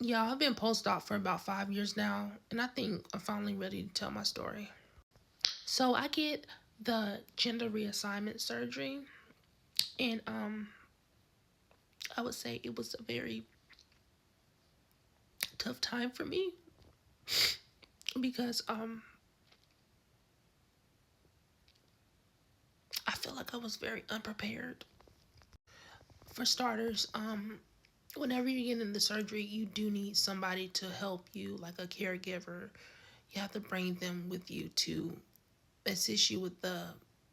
Yeah, I've been post-op for about 5 years now, and I think I'm finally ready to tell my story. So I get the gender reassignment surgery, and I would say it was a very tough time for me because I feel like I was very unprepared. For starters, whenever you get in the surgery, you do need somebody to help you, like a caregiver. You have to bring them with you to assist you with the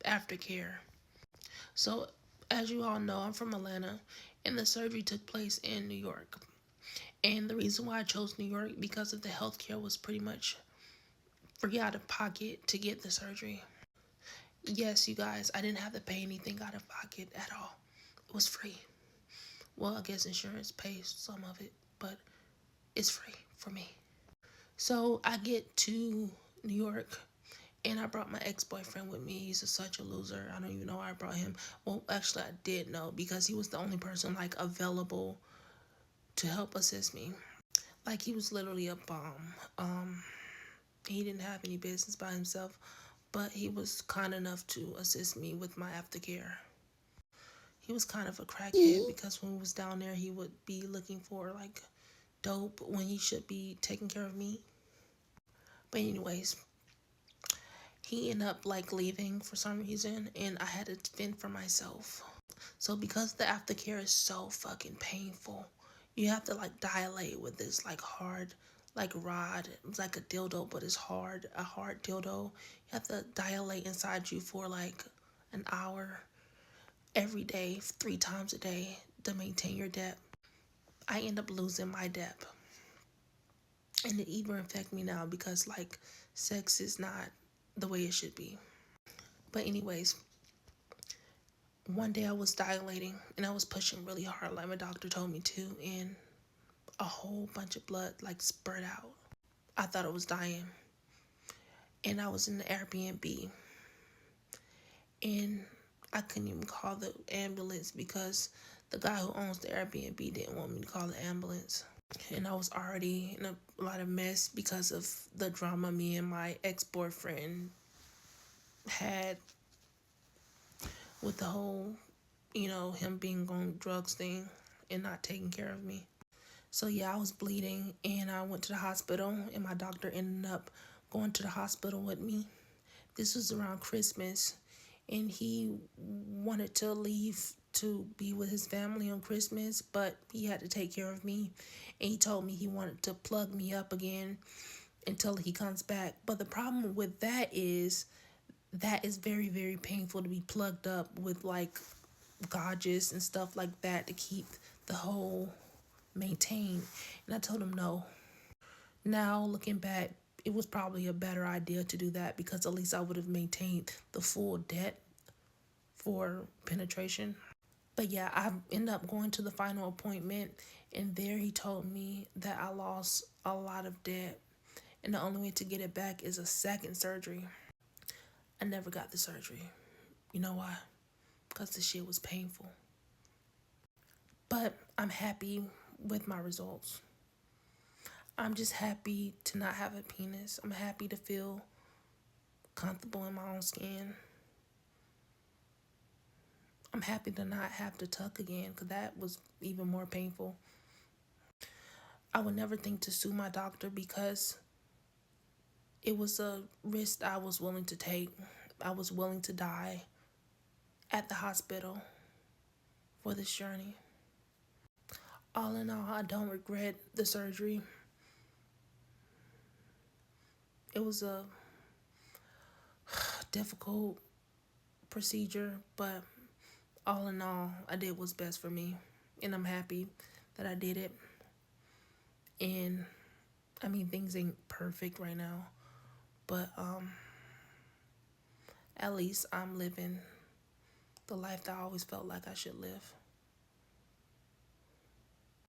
aftercare. So, as you all know, I'm from Atlanta, and the surgery took place in New York. And the reason why I chose New York because of the healthcare was pretty much free out of pocket to get the surgery. Yes, you guys, I didn't have to pay anything out of pocket at all. It was free. Well, I guess insurance pays some of it, but it's free for me. So I get to New York, and I brought my ex-boyfriend with me. He's such a loser. I don't even know why I brought him. Well, actually, I did know because he was the only person like available to help assist me. Like he was literally a bomb. He didn't have any business by himself, but he was kind enough to assist me with my aftercare. He was kind of a crackhead because when we was down there, he would be looking for like dope when he should be taking care of me. But anyways, he ended up like leaving for some reason, and I had to fend for myself. So because the aftercare is so fucking painful, you have to like dilate with this like hard like rod. It's like a dildo, but it's hard, a hard dildo. You have to dilate inside you for like an hour every day, 3 times a day to maintain your depth. I end up losing my depth. And it even affect me now because like sex is not the way it should be. But anyways, one day I was dilating and I was pushing really hard like my doctor told me to, and a whole bunch of blood like spurt out. I thought I was dying. And I was in the Airbnb, and I couldn't even call the ambulance because the guy who owns the Airbnb didn't want me to call the ambulance. And I was already in a lot of mess because of the drama me and my ex-boyfriend had with the whole, him being on drugs thing and not taking care of me. So yeah, I was bleeding and I went to the hospital, and my doctor ended up going to the hospital with me. This was around Christmas, and he wanted to leave to be with his family on Christmas, but he had to take care of me. And he told me he wanted to plug me up again until he comes back. But the problem with that is very, very painful to be plugged up with like gauges and stuff like that to keep the hole maintained. And I told him no. Now, looking back, it was probably a better idea to do that because at least I would have maintained the full depth for penetration. But yeah, I ended up going to the final appointment, and there he told me that I lost a lot of depth, and the only way to get it back is a second surgery. I never got the surgery. You know why? Because the shit was painful. But I'm happy with my results. I'm just happy to not have a penis. I'm happy to feel comfortable in my own skin. I'm happy to not have to tuck again because that was even more painful. I would never think to sue my doctor because it was a risk I was willing to take. I was willing to die at the hospital for this journey. All in all, I don't regret the surgery. It was a difficult procedure, but all in all, I did what's best for me. And I'm happy that I did it. And I mean, things ain't perfect right now, but at least I'm living the life that I always felt like I should live.